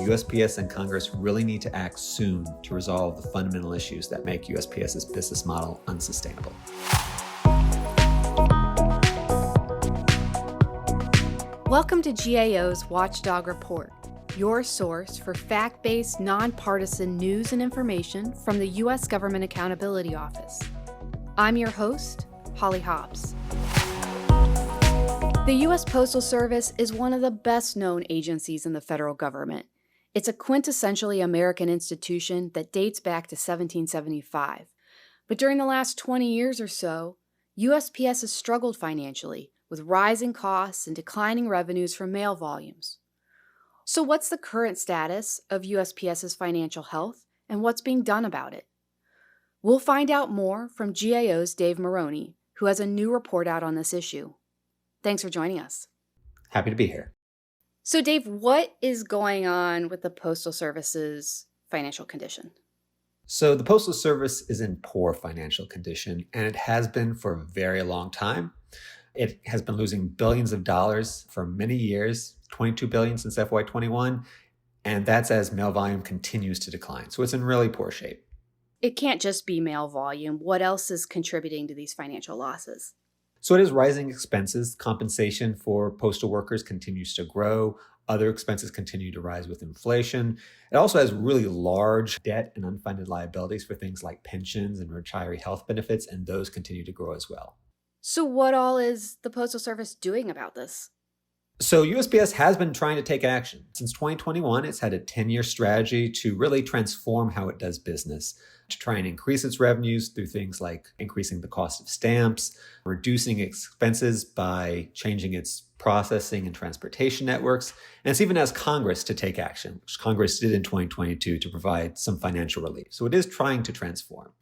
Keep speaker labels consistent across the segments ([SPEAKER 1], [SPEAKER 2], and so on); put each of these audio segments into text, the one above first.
[SPEAKER 1] USPS and Congress really need to act soon to resolve the fundamental issues that make USPS's business model unsustainable.
[SPEAKER 2] Welcome to GAO's Watchdog Report, your source for fact-based, nonpartisan news and information from the U.S. Government Accountability Office. I'm your host, Holly Hobbs. The U.S. Postal Service is one of the best-known agencies in the federal government. It's a quintessentially American institution that dates back to 1775. But during the last 20 years or so, USPS has struggled financially, with rising costs and declining revenues from mail volumes. So what's the current status of USPS's financial health, and what's being done about it? We'll find out more from GAO's Dave Morroni, who has a new report out on this issue. Thanks for joining us.
[SPEAKER 1] Happy to be here.
[SPEAKER 2] So Dave, what is going on with the Postal Service's financial condition?
[SPEAKER 1] So the Postal Service is in poor financial condition, and it has been for a very long time. It has been losing billions of dollars for many years, $22 billion since FY21, and that's as mail volume continues to decline. So it's in really poor shape.
[SPEAKER 2] It can't just be mail volume. What else is contributing to these financial losses?
[SPEAKER 1] So it is rising expenses. Compensation for postal workers continues to grow. Other expenses continue to rise with inflation. It also has really large debt and unfunded liabilities for things like pensions and retiree health benefits, and those continue to grow as well.
[SPEAKER 2] So what all is the Postal Service doing about this?
[SPEAKER 1] So USPS has been trying to take action. Since 2021, it's had a 10-year strategy to really transform how it does business, to try and increase its revenues through things like increasing the cost of stamps, reducing expenses by changing its processing and transportation networks, and it's even asked Congress to take action, which Congress did in 2022 to provide some financial relief. So it is trying to transform.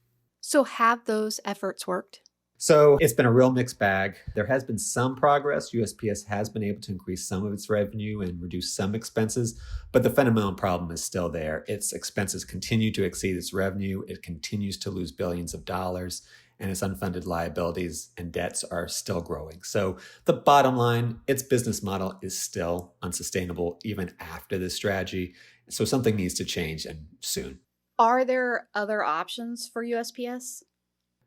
[SPEAKER 2] So have those efforts worked?
[SPEAKER 1] So it's been a real mixed bag. There has been some progress. USPS has been able to increase some of its revenue and reduce some expenses, but the fundamental problem is still there. Its expenses continue to exceed its revenue. It continues to lose billions of dollars, and its unfunded liabilities and debts are still growing. So the bottom line, its business model is still unsustainable even after this strategy. So something needs to change, and soon.
[SPEAKER 2] Are there other options for USPS?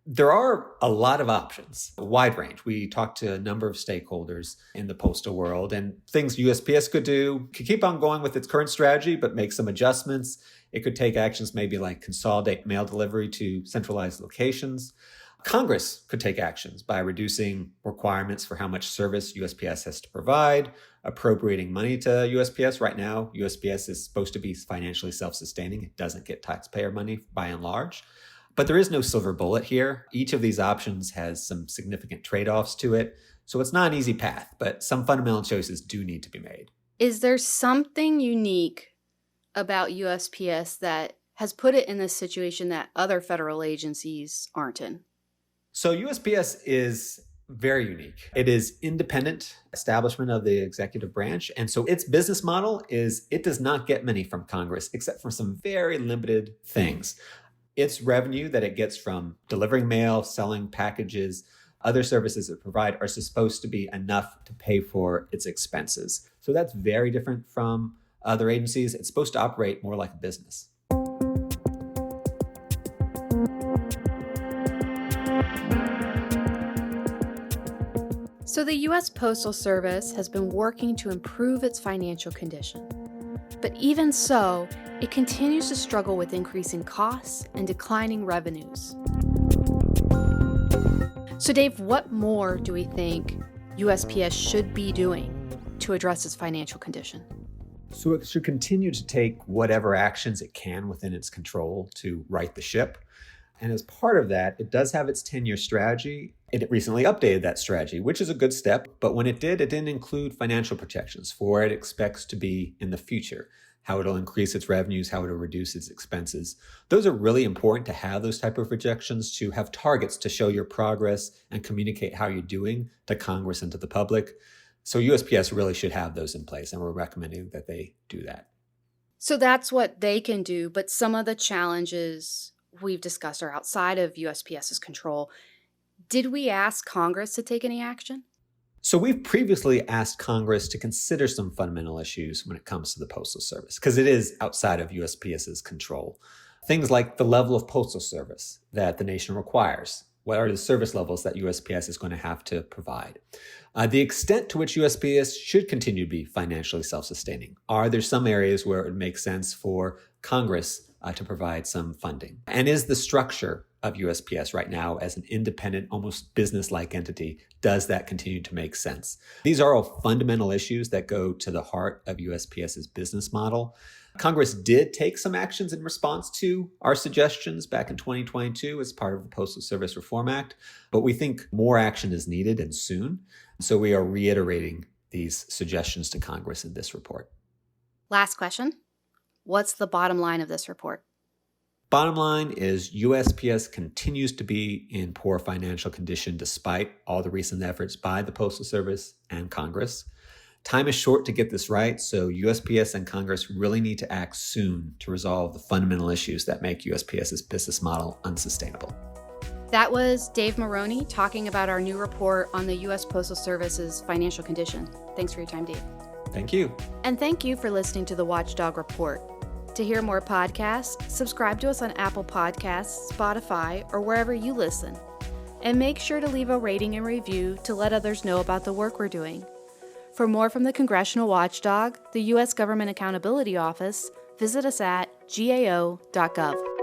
[SPEAKER 1] There are a lot of options, a wide range. We talked to a number of stakeholders in the postal world, and things USPS could do could keep on going with its current strategy, but make some adjustments. It could take actions maybe like consolidate mail delivery to centralized locations. Congress could take actions by reducing requirements for how much service USPS has to provide, appropriating money to USPS. Right now, USPS is supposed to be financially self-sustaining. It doesn't get taxpayer money by and large. But there is no silver bullet here. Each of these options has some significant trade-offs to it. So it's not an easy path, but some fundamental choices do need to be made.
[SPEAKER 2] Is there something unique about USPS that has put it in this situation that other federal agencies aren't in?
[SPEAKER 1] So USPS is very unique. It is independent establishment of the executive branch. And so its business model is it does not get money from Congress, except for some very limited things. Its revenue that it gets from delivering mail, selling packages, other services it provides are supposed to be enough to pay for its expenses. So that's very different from other agencies. It's supposed to operate more like a business.
[SPEAKER 2] So the U.S. Postal Service has been working to improve its financial condition. But even so, it continues to struggle with increasing costs and declining revenues. So Dave, what more do we think USPS should be doing to address its financial condition?
[SPEAKER 1] So it should continue to take whatever actions it can within its control to right the ship. And as part of that, it does have its 10-year strategy. It recently updated that strategy, which is a good step. But when it didn't include financial projections for where it expects to be in the future, how it'll increase its revenues, how it'll reduce its expenses. Those are really important to have those type of projections, to have targets to show your progress and communicate how you're doing to Congress and to the public. So USPS really should have those in place, and we're recommending that they do that.
[SPEAKER 2] So that's what they can do, but some of the challenges we've discussed are outside of USPS's control. Did we ask Congress to take any action?
[SPEAKER 1] So we've previously asked Congress to consider some fundamental issues when it comes to the Postal Service, because it is outside of USPS's control. Things like the level of Postal Service that the nation requires. What are the service levels that USPS is going to have to provide? The extent to which USPS should continue to be financially self-sustaining. Are there some areas where it would make sense for Congress to provide some funding? And is the structure of USPS right now as an independent, almost business-like entity, does that continue to make sense? These are all fundamental issues that go to the heart of USPS's business model. Congress did take some actions in response to our suggestions back in 2022 as part of the Postal Service Reform Act, but we think more action is needed and soon. So we are reiterating these suggestions to Congress in this report.
[SPEAKER 2] Last question. What's the bottom line of this report?
[SPEAKER 1] Bottom line is USPS continues to be in poor financial condition despite all the recent efforts by the Postal Service and Congress. Time is short to get this right, so USPS and Congress really need to act soon to resolve the fundamental issues that make USPS's business model unsustainable.
[SPEAKER 2] That was Dave Morroni talking about our new report on the U.S. Postal Service's financial condition. Thanks for your time, Dave.
[SPEAKER 1] Thank you.
[SPEAKER 2] And thank you for listening to the Watchdog Report. To hear more podcasts, subscribe to us on Apple Podcasts, Spotify, or wherever you listen. And make sure to leave a rating and review to let others know about the work we're doing. For more from the Congressional Watchdog, the U.S. Government Accountability Office, visit us at gao.gov.